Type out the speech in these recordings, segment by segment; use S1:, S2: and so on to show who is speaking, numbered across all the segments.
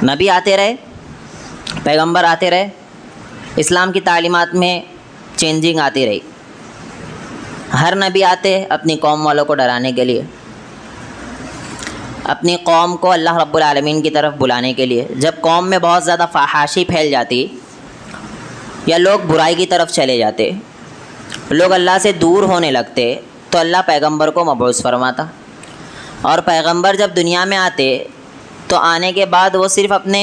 S1: नबी आते रहे, पैगंबर आते रहे, इस्लाम की तालीमात में चेंजिंग आती रही। हर नबी आते अपनी कौम वालों को डराने के लिए, अपनी कौम को अल्लाह रब्बुल आलमीन की तरफ बुलाने के लिए। जब कौम में बहुत ज़्यादा फहाशी फैल जाती या लोग बुराई की तरफ चले जाते, लोग अल्लाह से दूर होने लगते, तो अल्लाह पैगंबर को मबऊस फरमाता। और पैगंबर जब दुनिया में आते तो आने के बाद वो सिर्फ़ अपने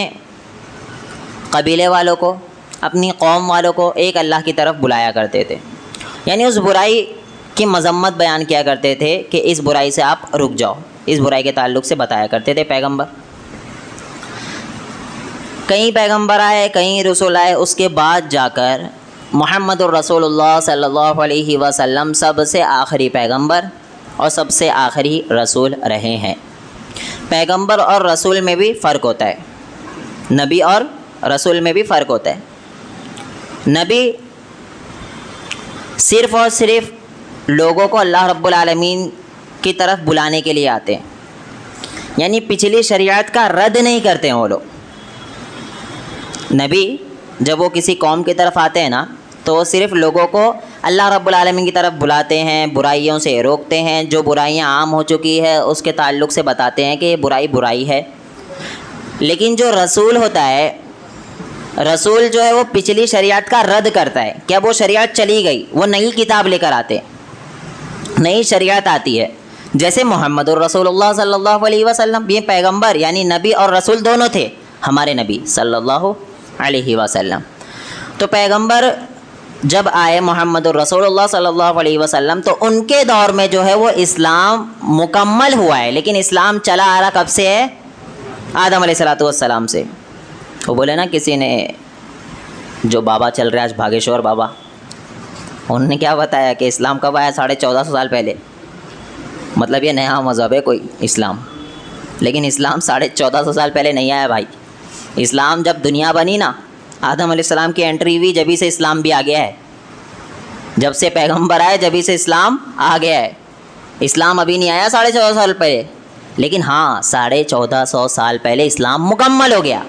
S1: कबीले वालों को, अपनी कौम वालों को एक अल्लाह की तरफ बुलाया करते थे। यानी उस बुराई की मजम्मत बयान किया करते थे कि इस बुराई से आप रुक जाओ, इस बुराई के ताल्लुक़ से बताया करते थे पैगंबर। कई पैगंबर आए, कई रसूल आए, उसके बाद जाकर मुहम्मदुर रसूलुल्लाह सल्लल्लाहु अलैहि वसल्लम सबसे आखिरी पैगंबर और सबसे आखिरी रसूल रहे हैं। पैगंबर और रसूल में भी फ़र्क होता है, नबी और रसूल में भी फ़र्क होता है। नबी सिर्फ़ और सिर्फ लोगों को अल्लाह रब्बुल आलमीन की तरफ बुलाने के लिए आते हैं, यानी पिछली शरीयत का रद्द नहीं करते हैं वो लोग। नबी जब वो किसी कौम की तरफ आते हैं ना, तो वो सिर्फ़ लोगों को अल्लाह रब्बुल आलमीन की तरफ बुलाते हैं, बुराइयों से रोकते हैं, जो बुराइयां आम हो चुकी है उसके ताल्लुक़ से बताते हैं कि ये बुराई बुराई है। लेकिन जो रसूल होता है, रसूल जो है वो पिछली शरीयत का रद्द करता है। क्या वो शरीयत चली गई, वो नई किताब लेकर आते, नई शरीयत आती है। जैसे मुहम्मदुर रसूलुल्लाह सल्लल्लाहु अलैहि वसल्लम, ये पैगंबर यानी नबी और रसूल दोनों थे, हमारे नबी सल्लल्लाहु अलैहि वसल्लम। तो पैगंबर जब आए मुहम्मदुर रसूलुल्लाह सल्लल्लाहु अलैहि वसल्लम, तो उनके दौर में जो है वो इस्लाम मुकम्मल हुआ है। लेकिन इस्लाम चला आ रहा कब से है? आदम अलैहिस्सलातु वस्सलाम से। वो बोले ना, किसी ने जो बाबा चल रहे आज भागेश्वर बाबा, उन्होंने क्या बताया कि इस्लाम कब आया? 1450 साल पहले। मतलब ये नया मज़हब है कोई इस्लाम, लेकिन इस्लाम 1450 साल पहले नहीं आया भाई। इस्लाम जब दुनिया बनी ना, आदम अलैहिस्सलाम की एंट्री हुई, जभी से इस्लाम भी आ गया है। जब से पैगंबर आए जभी से इस्लाम आ गया है। इस्लाम अभी नहीं आया 1450 साल पहले, लेकिन हाँ 1450 साल पहले इस्लाम मुकम्मल हो गया।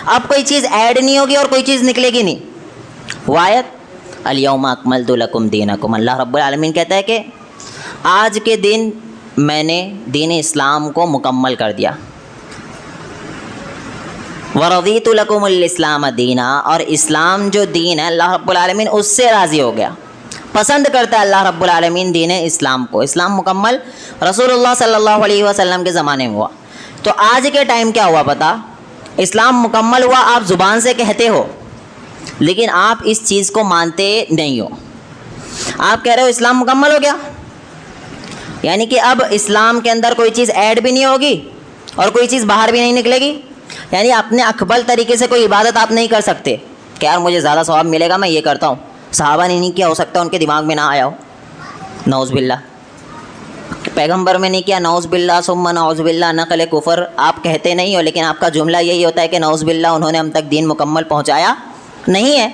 S1: अब कोई चीज़ ऐड नहीं होगी और कोई चीज़ निकलेगी नहीं। वायत अल-यौमा अकमलतु लकुम दीनकुम, अल्लाह रब्बुल आलमीन कहता है कि आज के दिन मैंने दीन इस्लाम को मुकम्मल कर दिया। वरदीतु लकुमुल इस्लाम दीना, और इस्लाम जो दीन है अल्लाह रब्बुल आलमीन उससे राज़ी हो गया, पसंद करता है अल्लाह रब्बुल आलमीन दीन इस्लाम को। इस्लाम मुकम्मल रसूलुल्लाह सल्लल्लाहु अलैहि वसल्लम के ज़माने में हुआ। तो आज के टाइम क्या हुआ पता? इस्लाम मुकम्मल हुआ, आप ज़ुबान से कहते हो, लेकिन आप इस चीज़ को मानते नहीं हो। आप कह रहे हो इस्लाम मुकम्मल हो गया, यानी कि अब इस्लाम के अंदर कोई चीज़ ऐड भी नहीं होगी और कोई चीज़ बाहर भी नहीं निकलेगी। यानी अपने अकबल तरीके से कोई इबादत आप नहीं कर सकते कि यार मुझे ज़्यादा सवाब मिलेगा मैं ये करता हूँ। सहाबा ने नहीं किया, हो सकता है उनके दिमाग में ना आया हो, नौज़ बिल्लाह। पैगंबर में नहीं किया, नौज़ बिल्लाह सुम्मा नौज़ बिल्लाह, नक़ल कुफ़र आप कहते नहीं हो, लेकिन आपका जुमला यही होता है कि नौज़ बिल्लाह उन्होंने हम तक दीन मुकम्मल पहुँचाया नहीं है।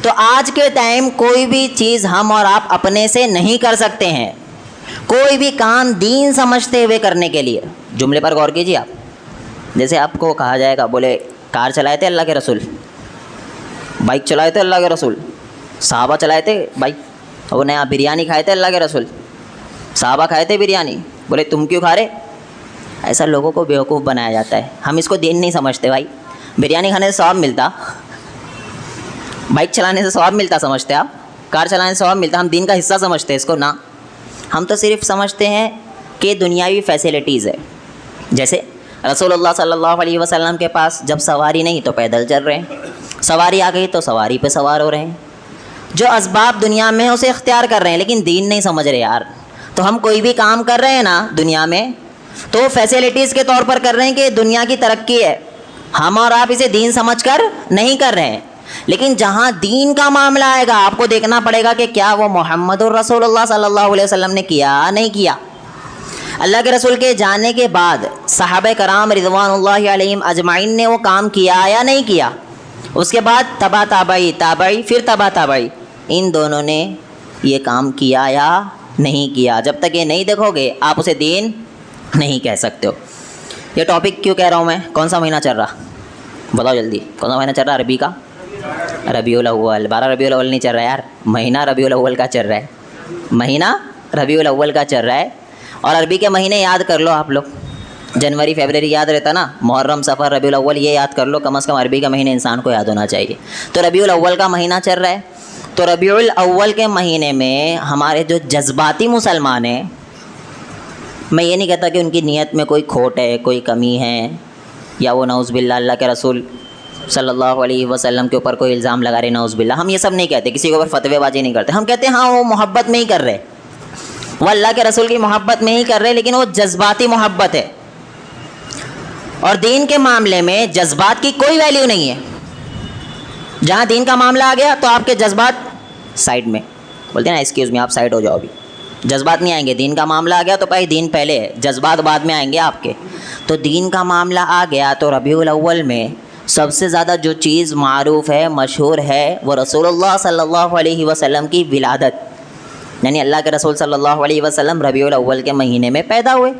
S1: तो आज के टाइम कोई भी चीज़ हम और आप अपने से नहीं कर सकते हैं, कोई भी काम दीन समझते हुए करने के लिए। जुमले पर गौर कीजिए आप। जैसे आपको कहा जाएगा, बोले कार चलाए थे अल्लाह के रसूल, बाइक चलाए थे अल्लाह के रसूल, साहबा चलाए थे बाइक, और नया बिरयानी खाए थे अल्लाह के रसूल, साहबा खाए थे बिरयानी, बोले तुम क्यों खा रहे? ऐसा लोगों को बेवकूफ़ बनाया जाता है। हम इसको दीन नहीं समझते भाई। बिरयानी खाने से सवाब मिलता, बाइक चलाने से सवाब मिलता समझते आप? कार चलाने से सवाब मिलता, हम दीन का हिस्सा समझते हैं इसको ना। हम तो सिर्फ समझते हैं कि दुनियावी फैसिलिटीज़ है। जैसे रसूलुल्लाह सल्लल्लाहु अलैहि वसल्लम के पास जब सवारी नहीं तो पैदल चल रहे हैं, सवारी आ गई तो सवारी पे सवार हो रहे हैं। जो असबाब दुनिया में है उसे इख्तियार कर रहे हैं, लेकिन दीन नहीं समझ रहे यार। तो हम कोई भी काम कर रहे हैं ना दुनिया में, तो फैसिलिटीज़ के तौर पर कर रहे हैं कि दुनिया की तरक्की है, हम और आप इसे दीन समझकर नहीं कर रहे हैं। लेकिन जहाँ दीन का मामला आएगा आपको देखना पड़ेगा कि क्या वो मुहम्मदुर रसूलुल्लाह सल्लल्लाहु अलैहि वसल्लम ने किया नहीं किया। अल्लाह के रसूल के जाने के बाद सहाबे कराम रिज़वानुल्लाहि अलैहिम अजमाइन ने वो काम किया या नहीं किया। उसके बाद तबा ताबई ताबई फिर तबा ताबई, इन दोनों ने ये काम किया या नहीं किया। जब तक ये नहीं देखोगे आप उसे दीन नहीं कह सकते हो। ये टॉपिक क्यों कह रहा हूँ मैं? कौन सा महीना चल रहा, बताओ जल्दी, कौन सा महीना चल रहा अरबी का? रबीउल अव्वल। 12 रबीउल अव्वल नहीं चल रहा यार, महीना रबीउल अव्वल का चल रहा है, महीना रबीउल अव्वल का चल रहा है। और अरबी के महीने याद कर लो आप लोग, जनवरी फरवरी याद रहता ना, मुहर्रम सफ़र रबीउल अव्वल ये याद कर लो, कम से कम अरबी का महीने इंसान को याद होना चाहिए। तो रबीउल अव्वल का महीना चल रहा है, तो रबीउल अव्वल के महीने में हमारे जो जज्बाती मुसलमान हैं, मैं ये नहीं कहता कि उनकी नीयत में कोई खोट है, कोई कमी है, या वो नऊज़ बिल्लाह अल्लाह के रसूल सल्लल्लाहु अलैहि वसल्लम के ऊपर कोई इल्ज़ाम लगा रहे, नऊज़ बिल्लाह, हम ये सब नहीं कहते, किसी के ऊपर फतवेबाजी नहीं करते। हम कहते हैं हाँ वो मोहब्बत में ही कर रहे, वो अल्लाह के रसूल की मोहब्बत में ही कर रहे, लेकिन वो जज्बाती मोहब्बत है। और दीन के मामले में जज्बात की कोई वैल्यू नहीं है। जहाँ दीन का मामला आ गया तो आपके जज्बात साइड में, बोलते हैं ना एक्सक्यूज़ मी, आप साइड हो जाओ, अभी जज्बात नहीं आएंगे। दीन का मामला आ गया तो भाई दीन पहले है, जज्बात बाद में आएंगे आपके। तो दीन का मामला आ गया तो रबीउल अव्वल में सबसे ज़्यादा जो चीज़ मारूफ़ है, मशहूर है, वो रसूलुल्लाह सल्लल्लाहु अलैहि वसल्लम की विलादत, यानी अल्लाह के रसूल सल्लल्लाहु अलैहि वसल्लम रबीउल अव्वल के महीने में पैदा हुए।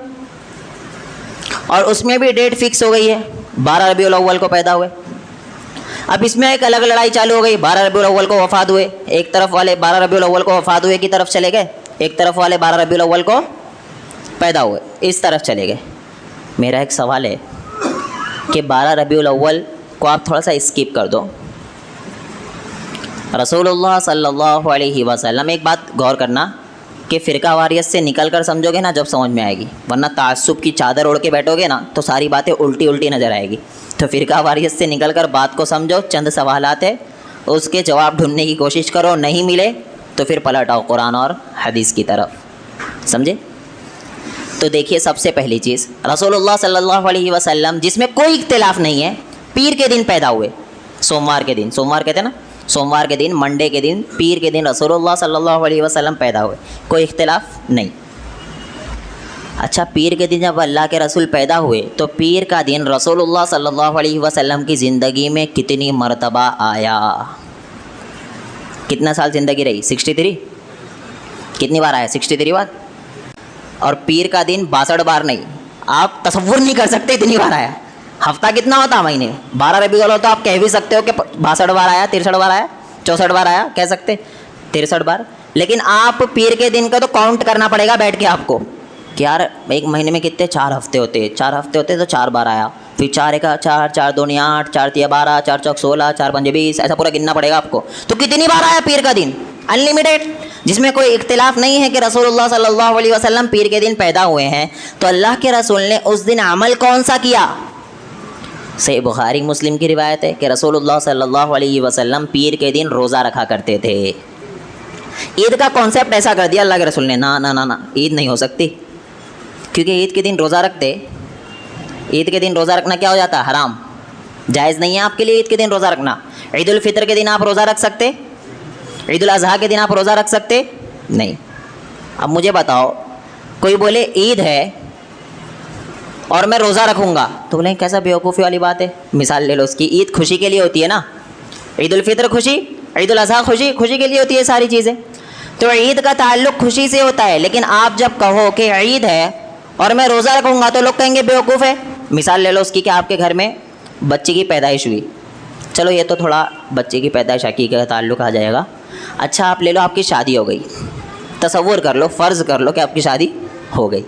S1: और उसमें भी डेट फिक्स हो गई है, 12 रबीउल अव्वल को पैदा हुए। अब इसमें एक अलग लड़ाई चालू हो गई, 12 रबीउल अव्वल को वफ़ात हुए, एक तरफ वाले 12 रबीउल अव्वल को वफ़ात हुए की तरफ चले गए, एक तरफ वाले 12 रबीउल अव्वल को पैदा हुए इस तरफ चले गए। मेरा एक सवाल है कि 12 रबीउल अव्वल को आप थोड़ा सा स्किप कर दो, रसूलुल्लाह सल्लल्लाहु अलैहि वसल्लम, एक बात गौर करना कि फ़िरका वारियत से निकल कर समझोगे ना जब समझ में आएगी, वरना ताज्जुब की चादर ओढ़ के बैठोगे ना तो सारी बातें उल्टी उल्टी नज़र आएगी। तो फ़िरका वारियत से निकल कर बात को समझो, चंद सवालात है उसके जवाब ढूंढने की कोशिश करो, नहीं मिले तो फिर पलट आओ कुरान और हदीस की तरफ, समझे? तो देखिए सबसे पहली चीज़, रसूलुल्लाह सल्लल्लाहु अलैहि वसल्लम जिसमें कोई इख्तिलाफ़ नहीं है, पीर के दिन पैदा हुए, सोमवार के दिन, सोमवार कहते हैं ना, सोमवार के दिन, मंडे के दिन, पीर के दिन रसूलुल्लाह सल्लल्लाहु अलैहि वसल्लम पैदा हुए, कोई इख्तिलाफ़ नहीं। अच्छा, पीर के दिन जब अल्लाह के रसूल पैदा हुए तो पीर का दिन रसूलुल्लाह सल्लल्लाहु अलैहि वसल्लम की ज़िंदगी में कितनी मरतबा आया? कितना साल ज़िंदगी रही? 63। कितनी बार आया? 63 बार। और पीर का दिन 62 बार नहीं, आप तसव्वुर नहीं कर सकते इतनी बार आया। हफ्ता कितना होता महीने में? 12 रबीउल अव्वल तो आप कह भी सकते हो कि 62 बार आया, 63 बार आया, 64 बार आया, कह सकते 63 बार। लेकिन आप पीर के दिन का तो काउंट करना पड़ेगा बैठ के आपको कि यार एक महीने में कितने 4 हफ्ते होते, 4 हफ्ते होते तो 4 बार आया, फिर 4 एक 4, 4 2 8, 4 3 12, 4 चौक 16, 4 5 20, ऐसा पूरा गिनना पड़ेगा आपको। तो कितनी बार आया पीर का दिन? अनलिमिटेड, जिसमें कोई इख्तिलाफ़ नहीं है कि रसूलुल्लाह सल्लल्लाहु अलैहि वसल्लम पीर के दिन पैदा हुए हैं। तो अल्लाह के रसूल ने उस दिन अमल कौन सा किया? सही बुखारी मुस्लिम की रिवायत है कि रसूलुल्लाह सल्लल्लाहु अलैहि वसल्लम पीर के दिन रोज़ा रखा करते थे। ईद का कॉन्सेप्ट ऐसा कर दिया अल्लाह के रसूल ने, ना ना ना ना, ईद नहीं हो सकती, क्योंकि ईद के दिन रोज़ा रखते, ईद के दिन रोज़ा रखना क्या हो जाता? हराम, जायज़ नहीं है आपके लिए ईद के दिन रोज़ा रखना। ईद उल फितर के दिन आप रोज़ा रख सकते? ईद उल अज़हा के दिन आप रोज़ा रख सकते? नहीं। अब मुझे बताओ, कोई बोले ईद है और मैं रोज़ा रखूँगा, तो बोले कैसा बेवकूफ़ी वाली बात है। मिसाल ले लो उसकी, ईद खुशी के लिए होती है ना, ईद उल फितर खुशी, ईद उल अज़हा खुशी, खुशी के लिए होती है सारी चीज़ें। तो ईद का ताल्लुक़ खुशी से होता है, लेकिन आप जब कहो कि ईद है और मैं रोज़ा रखूँगा तो लोग कहेंगे बेवकूफ़ है। मिसाल ले लो उसकी कि आपके घर में बच्चे की पैदाइश हुई, चलो ये तो थोड़ा बच्चे की पैदाइश हकीकत का ताल्लुक़ आ जाएगा। अच्छा, आप ले लो आपकी शादी हो गई, तसव्वुर कर लो, फ़र्ज़ कर लो कि आपकी शादी हो गई,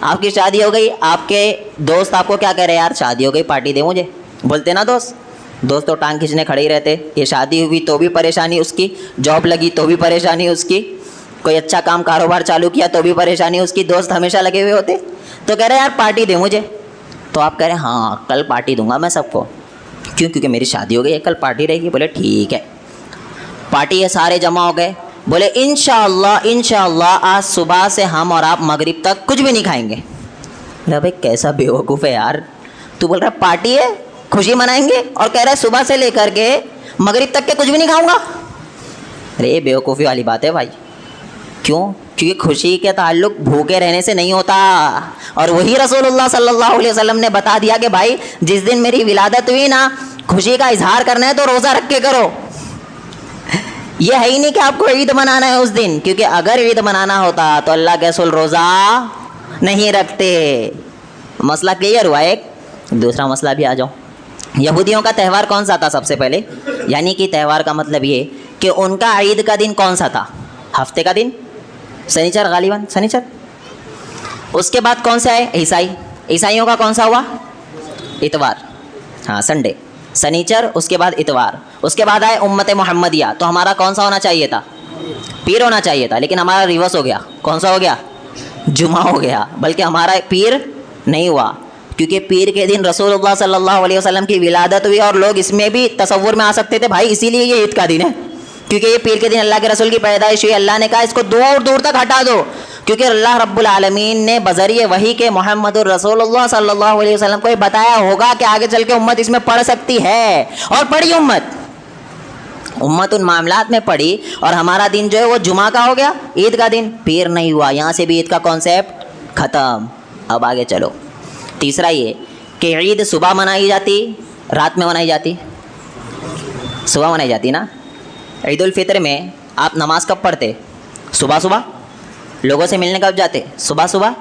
S1: आपकी शादी हो गई, आपके दोस्त आपको क्या कह रहे हैं, यार शादी हो गई पार्टी दे मुझे, बोलते ना दोस्त तो टांग खींचने खड़े ही रहते। ये शादी हुई तो भी परेशानी उसकी, जॉब लगी तो भी परेशानी उसकी, कोई अच्छा काम कारोबार चालू किया तो भी परेशानी उसकी, दोस्त हमेशा लगे हुए होते। तो कह रहे यार पार्टी दे मुझे, तो आप कह रहे हैं हाँ कल पार्टी दूंगा मैं सबको, क्यों? क्योंकि मेरी शादी हो गई है, कल पार्टी रहेगी। बोले ठीक है, पार्टी है, सारे जमा हो गए। बोले इंशाअल्लाह आज सुबह से हम और आप मगरिब तक कुछ भी नहीं खाएंगे। बोले भाई कैसा बेवकूफ़ है यार, तू बोल रहा पार्टी है, खुशी मनाएंगे, और कह रहा है सुबह से लेकर के मगरिब तक के कुछ भी नहीं खाऊंगा। अरे बेवकूफ़ी वाली बात है भाई। क्यों? क्योंकि खुशी के ताल्लुक़ भूखे रहने से नहीं होता, और वही रसूलुल्लाह सल्लल्लाहु अलैहि वसल्लम ने बता दिया कि भाई जिस दिन मेरी विलादत हुई ना, खुशी का इजहार करना है तो रोज़ा रख के करो। ये है ही नहीं कि आपको ईद मनाना है उस दिन, क्योंकि अगर ईद मनाना होता तो अल्लाह के रसूल रोज़ा नहीं रखते। मसला क्लियर हुआ एक। दूसरा मसला भी आ जाओ। यहूदियों का त्यौहार कौन सा था सबसे पहले? यानी कि त्यौहार का मतलब ये कि उनका ईद का दिन कौन सा था? हफ्ते का दिन शनिचर, गालिबन शनिचर। उसके बाद कौन से आए? ईसाइयों का कौन सा हुआ? इतवार, हाँ संडे, शनिचर, उसके बाद इतवार। उसके बाद आए उम्मत मोहम्मदिया, तो हमारा कौन सा होना चाहिए था? पीर होना चाहिए था, लेकिन हमारा रिवर्स हो गया। कौन सा हो गया? जुमा हो गया। बल्कि हमारा पीर नहीं हुआ, क्योंकि पीर के दिन रसूलुल्लाह सल्लल्लाहु अलैहि वसल्लम की विलादत हुई, और लोग इसमें भी तसव्वुर में आ सकते थे भाई इसीलिए ये ईद का दिन है, क्योंकि ये पीर के दिन अल्लाह के रसूल की पैदाइश हुई। अल्लाह ने कहा इसको दूर दूर तक हटा दो, क्योंकि अल्लाह रब्बुल आलमीन ने बज़रिए वही के मोहम्मदुर रसूलुल्लाह सल्लल्लाहु अलैहि वसल्लम को ये बताया होगा कि आगे चल के उम्मत इसमें पढ़ सकती है, और पढ़ी उम्मत उन मामलात में पढ़ी, और हमारा दिन जो है वो जुमा का हो गया, ईद का दिन पीर नहीं हुआ। यहाँ से भी ईद का कॉन्सेप्ट ख़त्म। अब आगे चलो। तीसरा ये कि ईद सुबह मनाई जाती, रात में मनाई जाती? सुबह मनाई जाती ना। ईद उल फितर में आप नमाज कब पढ़ते? सुबह सुबह। लोगों से मिलने कब जाते? सुबह सुबह।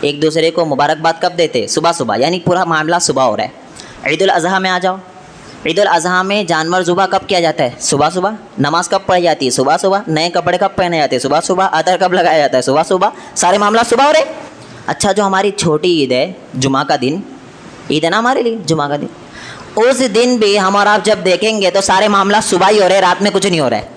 S1: एक दूसरे को मुबारकबाद कब देते? सुबह सुबह। यानी पूरा मामला सुबह हो रहा है। ईद उल अज़हा में आ जाओ। ईद उल अज़हा में जानवर ज़ुबा कब किया जाता है? सुबह सुबह। नमाज कब पढ़ी जाती है? सुबह सुबह। नए कपड़े कब पहने जाते हैं? सुबह सुबह। अतर कब लगाया जाता है? सुबह सुबह। सारे मामला सुबह हो रहे। अच्छा, जो हमारी छोटी ईद है, जुमा का दिन, ईद है ना हमारे लिए, जुमा का दिन, उस दिन भी हम और आप जब देखेंगे तो सारे मामला सुबह ही हो रहे, रात में कुछ नहीं हो रहा है।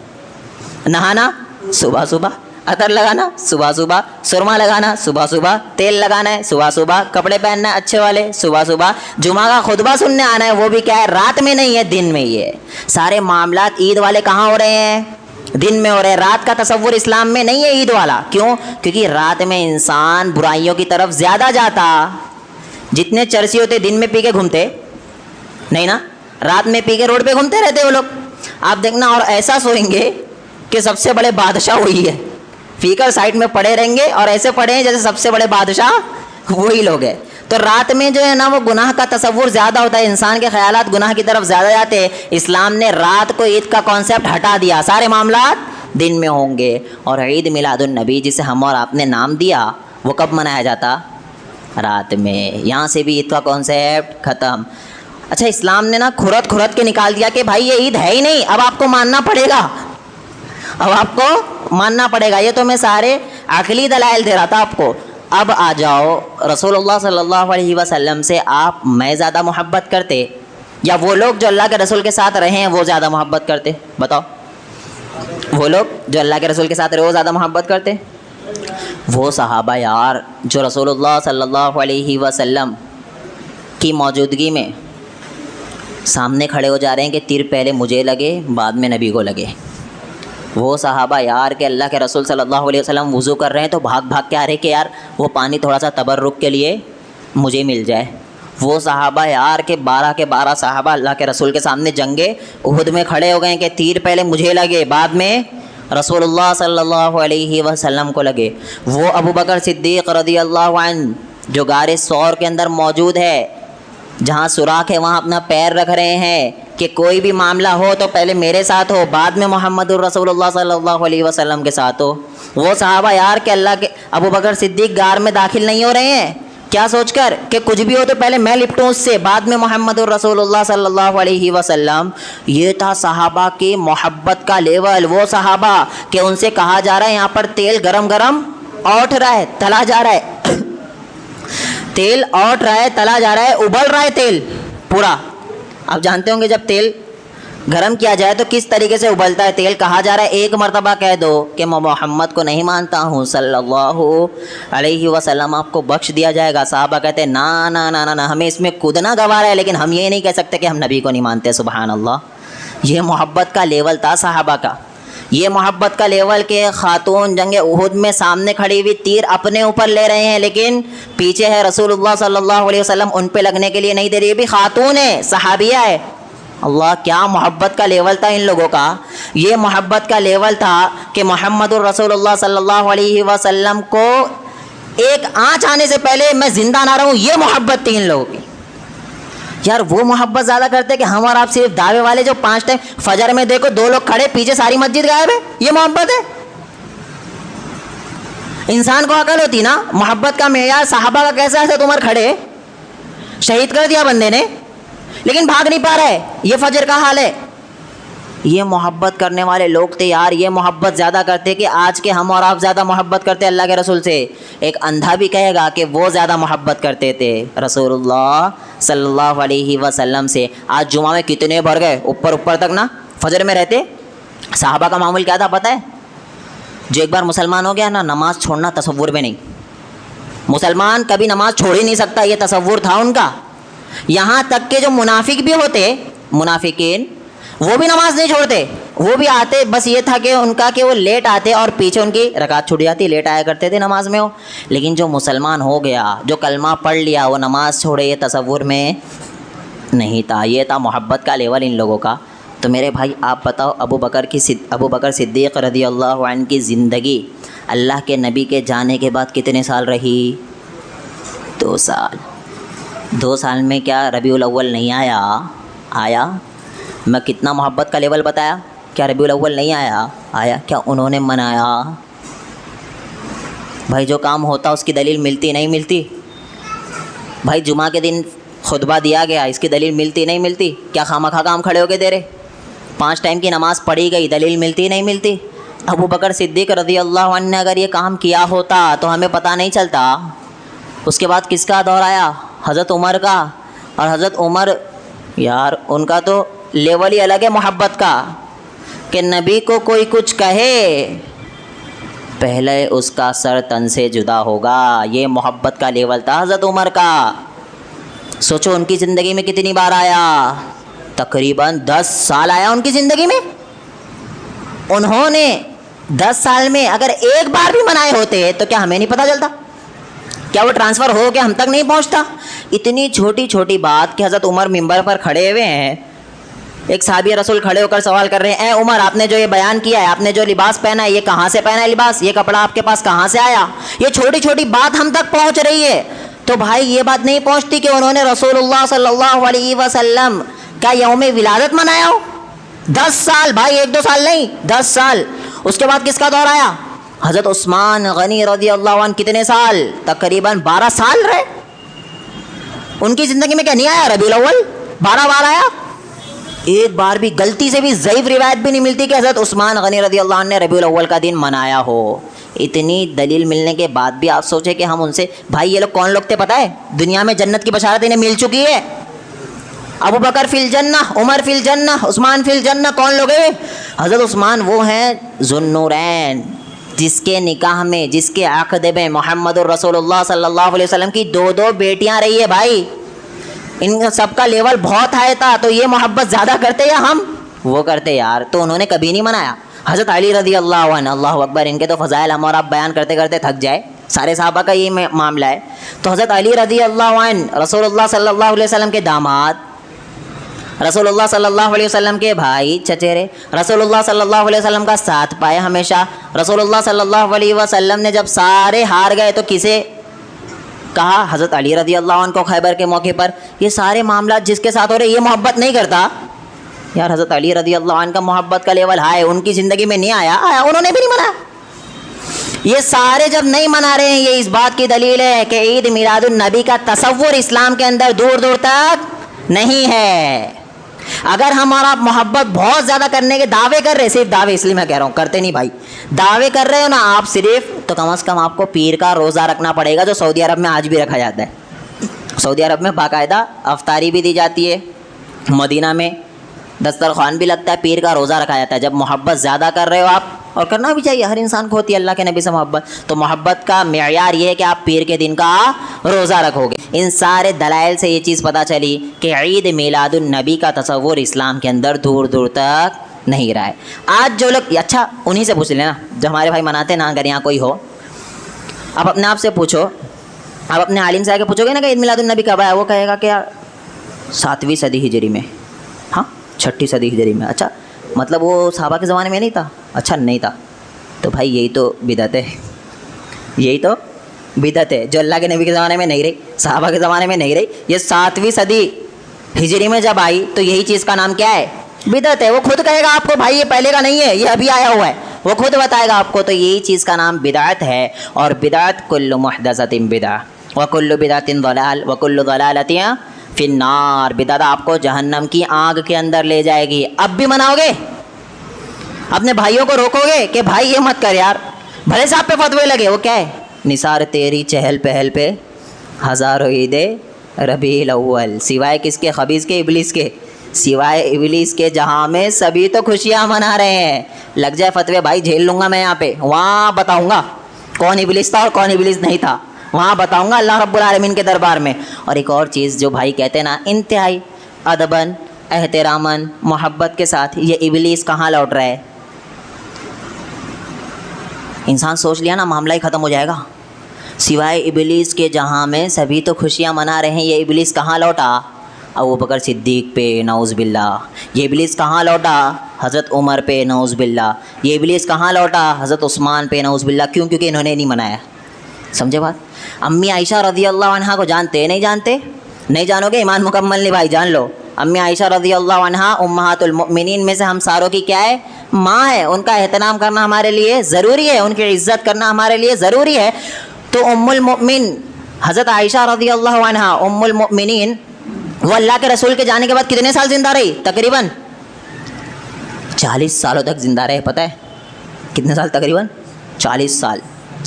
S1: नहाना सुबह सुबह, अतर लगाना सुबह सुबह, सुरमा लगाना सुबह सुबह, तेल लगाना है सुबह सुबह, कपड़े पहनना है अच्छे वाले सुबह सुबह, जुमा का खुतबा सुनने आना है, वो भी क्या है? रात में नहीं है, दिन में ही है। सारे मामलात ईद वाले कहाँ हो रहे हैं? दिन में हो रहे हैं। रात का तसव्वुर इस्लाम में नहीं है ईद वाला। क्यों? क्योंकि रात में इंसान बुराइयों की तरफ ज़्यादा जाता। जितने चरसी होते दिन में पी के घूमते नहीं ना, रात में पी के रोड पे घूमते रहते वो लोग, आप देखना। और ऐसा सोएंगे कि सबसे बड़े बादशाह वही है, पीकर साइड में पड़े रहेंगे और ऐसे पड़े हैं जैसे सबसे बड़े बादशाह वही लोग हैं। तो रात में जो है ना वो गुनाह का तसव्वुर ज़्यादा होता है, इंसान के ख्यालात गुनाह की तरफ ज़्यादा जाते हैं। इस्लाम ने रात को ईद का कॉन्सेप्ट हटा दिया, सारे मामलात दिन में होंगे। और ईद मिलादुन नबी जिसे हम और आपने नाम दिया, वो कब मनाया जाता? रात में। यहाँ से भी ईद का कॉन्सेप्ट ख़त्म। अच्छा, इस्लाम ने ना खुरद के निकाल दिया कि भाई ये ईद है ही नहीं, अब आपको मानना पड़ेगा, अब आपको मानना पड़ेगा। ये तो मैं सारे अकली दलाइल दे रहा था आपको। अब आ जाओ, रसूलुल्लाह सल्लल्लाहु अलैहि वसल्लम से आप मैं ज़्यादा मोहब्बत करते, या वो लोग जो अल्लाह के रसूल के साथ रहे हैं वो ज़्यादा मोहब्बत करते? बताओ। वो लोग जो अल्लाह के रसूल के साथ रहे वो ज़्यादा मोहब्बत करते? वो सहाबा यार जो रसूलुल्लाह सल्लल्लाहु अलैहि वसल्लम की मौजूदगी में सामने खड़े हो जा रहे हैं कि तीर पहले मुझे लगे बाद में नबी को लगे। वो सहाबा यार के अल्लाह के रसूल सल्लल्लाहु अलैहि वसल्लम वज़ू कर रहे हैं तो भाग भाग के आ रहे कि यार वो पानी थोड़ा सा तबर्रुक के लिए मुझे मिल जाए। वो सहाबा यार के 12 सहाबा अल्लाह के रसूल के सामने जंगे उहद में खड़े हो गए कि तीर पहले मुझे लगे बाद में रसूलुल्लाह सल्लल्लाहु अलैहि वसल्लम को लगे। वो अबू बकर सिद्दीक़ रज़ियल्लाहु अन्हु जो गारे सौर के अंदर मौजूद है, जहाँ सुराख है वहाँ अपना पैर रख रहे हैं कि कोई भी मामला हो तो पहले मेरे साथ हो, बाद में मोहम्मदुर रसूलुल्लाह सल्लल्लाहु अलैहि वसल्लम के साथ हो। वो सहाबा यार के अल्लाह के अबू बकर सिद्दीक़ गार में दाखिल नहीं हो रहे हैं, क्या सोचकर कि कुछ भी हो तो पहले मैं लिपटूँ उससे, बाद में मोहम्मदुर रसूलुल्लाह सल्लल्लाहु अलैहि वसल्लम। ये था सहाबा की मोहब्बत का लेवल। वो सहाबा कि उनसे कहा जा रहा है यहाँ पर तेल गरम गरम औठ रहा है, तला जा रहा है, तेल औठ रहा है, तला जा रहा है, उबल रहा है तेल पूरा। आप जानते होंगे जब तेल गरम किया जाए तो किस तरीके से उबलता है तेल। कहा जा रहा है एक मरतबा कह दो कि मैं मोहम्मद को नहीं मानता हूँ सल्लल्लाहु अलैहि वसल्लम, आपको बख्श दिया जाएगा। साहबा कहते हैं ना ना ना ना ना, हमें इसमें कूदना गवारा है, लेकिन हम ये नहीं कह सकते कि हम नबी को नहीं मानते। सुबहान अल्लाह। ये मोहब्बत का लेवल था साहबा का। ये मोहब्बत का लेवल के खातून जंग उहुद में सामने खड़ी हुई तीर अपने ऊपर ले रहे हैं, लेकिन पीछे है रसूलुल्लाह सल्लल्लाहु अलैहि वसल्लम, उन पे लगने के लिए नहीं दे रही। ये भी खातून है, सहाबिया है। अल्लाह, क्या मोहब्बत का लेवल था इन लोगों का। ये मोहब्बत का लेवल था कि मोहम्मदुर रसूलुल्लाह सल्लल्लाहु अलैहि वसल्लम को एक आँच आने से पहले मैं जिंदा ना रहूँ, ये मोहब्बत थी इन लोगों की। यार वो मोहब्बत ज़्यादा करते कि हम और आप सिर्फ दावे वाले जो 5 टाइम फजर में देखो 2 लोग खड़े, पीछे सारी मस्जिद गायब है, ये मोहब्बत है? इंसान को अकल होती ना, मोहब्बत का मेयार साहबा का कैसा है, उमर खड़े, शहीद कर दिया बंदे ने, लेकिन भाग नहीं पा रहे, ये फजर का हाल है। ये मोहब्बत करने वाले लोग थे यार, ये मोहब्बत ज़्यादा करते कि आज के हम और आप ज़्यादा मोहब्बत करते अल्लाह के रसूल से। एक अंधा भी कहेगा कि वो ज़्यादा मोहब्बत करते थे रसूलुल्लाह सल्लल्लाहु अलैहि वसल्लम से। आज जुमा में कितने भर गए, ऊपर ऊपर तक ना फजर में रहते। साहबा का मामूल क्या था पता है? जो एक बार मुसलमान हो गया ना, नमाज छोड़ना तसव्वुर में नहीं। मुसलमान कभी नमाज छोड़ ही नहीं सकता, ये तसव्वुर था उनका। यहाँ तक के जो मुनाफिक भी होते, मुनाफिकीन, वो भी नमाज नहीं छोड़ते। वो भी आते, बस ये था कि उनका कि वो लेट आते और पीछे उनकी रकात छूट जाती, लेट आया करते थे नमाज में वो। लेकिन जो मुसलमान हो गया, जो कलमा पढ़ लिया, वो नमाज छोड़े, ये तसव्वुर में नहीं था। ये था मोहब्बत का लेवल इन लोगों का। तो मेरे भाई आप बताओ, अबू बकर सिद्दीक़ रज़ी अल्लाह अन्हु की ज़िंदगी अल्लाह के नबी के जाने के बाद कितने साल रही? 2 साल। 2 साल में क्या रबीउल अव्वल नहीं आया? आया। मैं कितना मोहब्बत का लेवल बताया, क्या रबीउल अव्वल नहीं आया? आया। क्या उन्होंने मनाया? भाई जो काम होता उसकी दलील मिलती नहीं मिलती? भाई जुमा के दिन खुतबा दिया गया, इसकी दलील मिलती नहीं मिलती? क्या खामखा काम खड़े होके दे रहे? 5 टाइम की नमाज़ पढ़ी गई, दलील मिलती नहीं मिलती? अबू बकर सिद्दीक़ रज़ी अल्लाह अन्हु ने अगर ये काम किया होता तो हमें पता नहीं चलता। उसके बाद किसका दौर आया? हज़रत उमर का। और हज़रत उमर यार उनका तो लेवल ही अलग है मोहब्बत का, कि नबी को कोई कुछ कहे पहले उसका सर तन से जुदा होगा। ये मोहब्बत का लेवल था हज़रत उमर का। सोचो उनकी ज़िंदगी में कितनी बार आया? तकरीबन 10 साल आया उनकी ज़िंदगी में। उन्होंने 10 साल में अगर एक बार भी मनाए होते तो क्या हमें नहीं पता चलता? क्या वो ट्रांसफ़र हो के हम तक नहीं पहुंचता? इतनी छोटी छोटी बात कि हज़रत उमर मिंबर पर खड़े हुए हैं, एक साहबी रसूल खड़े होकर सवाल कर रहे हैं, ए उमर आपने जो ये बयान किया है, आपने जो लिबास पहना है, ये कहाँ से पहना है लिबास? ये कपड़ा आपके पास कहाँ से आया? ये छोटी छोटी बात हम तक पहुँच रही है। तो भाई ये बात नहीं पहुँचती कि उन्होंने रसूलुल्लाह सल्लल्लाहु अलैहि वसल्लम का यौम विलादत मनाया हो। 10 साल भाई, 1-2 साल नहीं, 10 साल। उसके बाद किसका दौर आया? हज़रत उस्मान गनी रज़ी अल्लाह अन्हु। कितने साल? तकरीबन 12 साल रहे। उनकी ज़िंदगी में क्या नहीं आया रबीउल अव्वल? 12 बार आया। एक बार भी गलती से भी ज़ईफ़ रिवायत भी नहीं मिलती कि हज़रत उस्मान गनी रज़ी अल्लाह अन्हु ने रबीउल अव्वल का दिन मनाया हो। इतनी दलील मिलने के बाद भी आप सोचे कि हम उनसे, भाई ये लोग कौन लोग थे पता है? दुनिया में जन्नत की बशारत इन्हें मिल चुकी है। अबू बकर फिल जन्नह, उमर फिल जन्नह, उस्मान फिल जन्नह। कौन लोग हैं? हज़रत उस्मान वो हैं ज़ुन्नूरैन, जिसके निकाह में, जिसके आक़दे में मोहम्मदुर रसूलुल्लाह सल्लल्लाहु अलैहि वसल्लम की 2 बेटियां रही है। भाई इन सबका लेवल बहुत हाई था। तो ये मोहब्बत ज़्यादा करते या हम? वो करते यार। तो उन्होंने कभी नहीं मनाया। हज़रत अली रज़ी अल्लाह अन्हु, अल्लाहु अकबर, इनके तो फ़ज़ाइल हम और आप बयान करते करते थक जाए। सारे सहाबा का ये मामला है। तो हज़रत अली रज़ी अल्लाह अन्हु रसूलुल्लाह सल्लल्लाहु अलैहि वसल्लम के दामाद, रसूलुल्लाह सल्लल्लाहु अलैहि वसल्लम के भाई चचेरे, रसूलुल्लाह सल्लल्लाहु अलैहि वसल्लम का साथ पाए हमेशा। रसूलुल्लाह सल्लल्लाहु अलैहि वसल्लम ने जब सारे हार गए तो किसे कहा? हज़रत अली रज़ी अल्लाह अन्हु को खैबर के मौके पर। ये सारे मामला जिसके साथ हो रहे, ये मोहब्बत नहीं करता यार। हज़रत अली रज़ी अल्लाह अन्हु का मोहब्बत का लेवल हाई, उनकी ज़िंदगी में नहीं आया, उन्होंने भी नहीं मनाया। ये सारे जब नहीं मना रहे हैं, ये इस बात की दलील है कि ईद मिलादुन नबी का तसव्वुर इस्लाम के अंदर दूर दूर तक नहीं है। अगर हम और आप मोहब्बत बहुत ज़्यादा करने के दावे कर रहे, सिर्फ दावे इसलिए मैं कह रहा हूँ, करते नहीं भाई, दावे कर रहे हो ना आप सिर्फ, तो कम से कम आपको पीर का रोज़ा रखना पड़ेगा, जो सऊदी अरब में आज भी रखा जाता है। सऊदी अरब में बाकायदा अफ्तारी भी दी जाती है, मदीना में दस्तरखान भी लगता है, पीर का रोज़ा रखा जाता है। जब मोहब्बत ज़्यादा कर रहे हो आप, और करना भी चाहिए, हर इंसान को होती है अल्लाह के नबी से मोहब्बत, तो मोहब्बत का मेयार ये है कि आप पीर के दिन का रोज़ा रखोगे। इन सारे दलाइल से ये चीज़ पता चली कि ईद मिलादुन नबी का तसव्वुर इस्लाम के अंदर दूर दूर तक नहीं रहा है। आज जो लोग, अच्छा उन्हीं से पूछ लेना जो हमारे भाई मनाते ना, अगर यहाँ कोई हो, आप अपने आप से पूछो, आप अपने आलिम से आके पूछोगे ना कि ईद मिलादुन नबी कब आया, वो कहेगा कि यार 7वीं सदी हिजरी में, हाँ 6ठी सदी हिजरी में। अच्छा मतलब वो सहाबा के ज़माने में नहीं था? अच्छा नहीं था, तो भाई यही तो बिदअत है, यही तो बिदअत है जो अल्लाह के नबी के ज़माने में नहीं रही, सहाबा के ज़माने में नहीं रही। ये 7वीं सदी हिजरी में जब आई तो यही चीज़ का नाम क्या है? बिदअत है। वो खुद कहेगा आपको भाई ये पहले का नहीं है, ये अभी आया हुआ है। वो खुद बताएगा आपको। तो यही चीज़ का नाम बिदात है। और बिदात कुल्लु मुहदसतिन बिदा व कुल्लु बिदातिन दलाल व कुल्लु दलालतिन फिन्नार। बिदात आपको जहन्नम की आग के अंदर ले जाएगी। अब भी मनाओगे? अपने भाइयों को रोकोगे कि भाई ये मत कर यार, भले साहब पे फतवे लगे? वो क्या है? निसार तेरी चहल पहल पे हज़ारों ईदे रबीउल अव्वल। सिवाय किसके? खबीस के, इबलीस के। सिवाय इबलीस के जहाँ में सभी तो खुशियाँ मना रहे हैं। लग जाए फतवे भाई झेल लूँगा मैं यहाँ पे, वहाँ बताऊँगा कौन इबलीस था और कौन इबलीस नहीं था, वहाँ बताऊँगा अल्लाह रब्बुल आलमीन के दरबार में। और एक और चीज़ जो भाई कहते हैं ना, इंतहाई अदबन एहतरामन मोहब्बत के साथ, ये इबलीस कहाँ लौट रहा है? इंसान सोच लिया ना मामला ही ख़त्म हो जाएगा। सिवाय इबलीस के जहाँ में सभी तो खुशियाँ मना रहे हैं, ये इबलीस कहाँ लौटा? अबू बकर सिद्दीक़ पे नऊज़ बिल्लाह। ये इबलीस कहाँ लौटा? हज़रत उमर पे नऊज़ बिल्लाह। ये इबलीस कहाँ लौटा? हज़रत उस्मान पे नऊज़ बिल्लाह। क्यों? क्योंकि इन्होंने नहीं मनाया। समझे बात? अम्मी आयशा रज़ियल्लाहु अन्हा को जानते नहीं जानते? नहीं जानोगे? ईमान मुकम्मल नहीं भाई, जान लो। अम्मी आयशा रज़ियल्लाहु अन्हा उम्महातुल मुमिनीन में से हम सारों की क्या है? माँ है। उनका एहतराम करना हमारे लिए ज़रूरी है, उनकी इज़्ज़त करना हमारे लिए ज़रूरी है। तो उम्मुल मुमिनीन हज़रत आयशा रज़ियल्लाहु अन्हा उम्मुल मुमिनीन, वो अल्लाह के रसूल के जाने के बाद कितने साल ज़िंदा रही? तकरीबन 40 सालों तक ज़िंदा रहे। पता है कितने साल? तकरीबन 40 साल।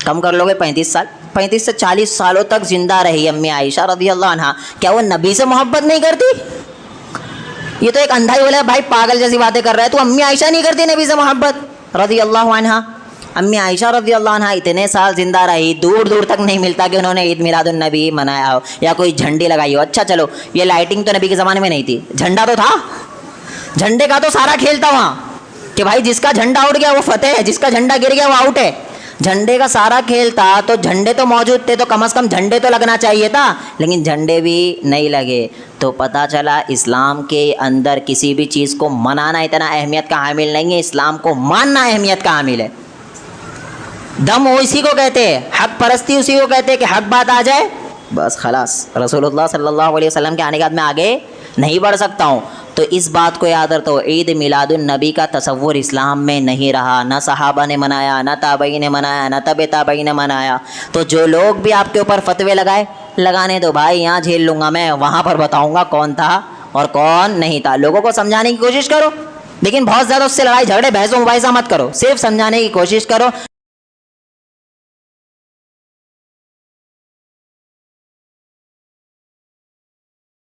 S1: कम कर लोगे 35 साल। 35 से 40 सालों तक ज़िंदा रही अम्मी आयशा रज़ियल्लाहु अन्हा। क्या वो नबी से मोहब्बत नहीं करती? ये तो एक अंधा ही बोला भाई पागल जैसी बातें कर रहा है, तो अम्मी आयशा नहीं करती नबी से मोहब्बत रज़ियल्लाहु अन्हा? अम्मी आयशा रज़ियल्लाहु अन्हा इतने साल ज़िंदा रही, दूर दूर तक नहीं मिलता कि उन्होंने ईद मिलादुन नबी मनाया हो या कोई झंडी लगाई हो। अच्छा चलो, ये लाइटिंग तो नबी के ज़माने में नहीं थी, झंडा तो था। झंडे का तो सारा खेल था वहाँ कि भाई जिसका झंडा उड़ गया वो फतेह है, जिसका झंडा गिर गया वो आउट है। झंडे का सारा खेल था। तो झंडे तो मौजूद थे, तो कम से कम झंडे तो लगना चाहिए था, लेकिन झंडे भी नहीं लगे। तो पता चला इस्लाम के अंदर किसी भी चीज़ को मनाना इतना अहमियत का हामिल नहीं है, इस्लाम को मानना अहमियत का हामिल है। दम वो इसी को कहते हैं, हक परस्ती उसी को कहते हैं कि हक बात आ जाए बस खलास। रसूलुल्लाह सल्लल्लाहु अलैहि वसल्लम के आने के बाद मैं आगे नहीं बढ़ सकता हूँ। तो इस बात को याद रखो, ईद मिलादुन नबी का तसव्वुर इस्लाम में नहीं रहा। न सहाबा ने मनाया, न ताबई ने मनाया, न तबे ताबई ने मनाया। तो जो लोग भी आपके ऊपर फतवे लगाने दो भाई, यहाँ झेल लूँगा मैं, वहाँ पर बताऊँगा कौन था और कौन नहीं था। लोगों को समझाने की कोशिश करो, लेकिन बहुत ज़्यादा उससे लड़ाई झगड़े बहसों मुबाहिसा मत करो, सिर्फ समझाने की कोशिश करो।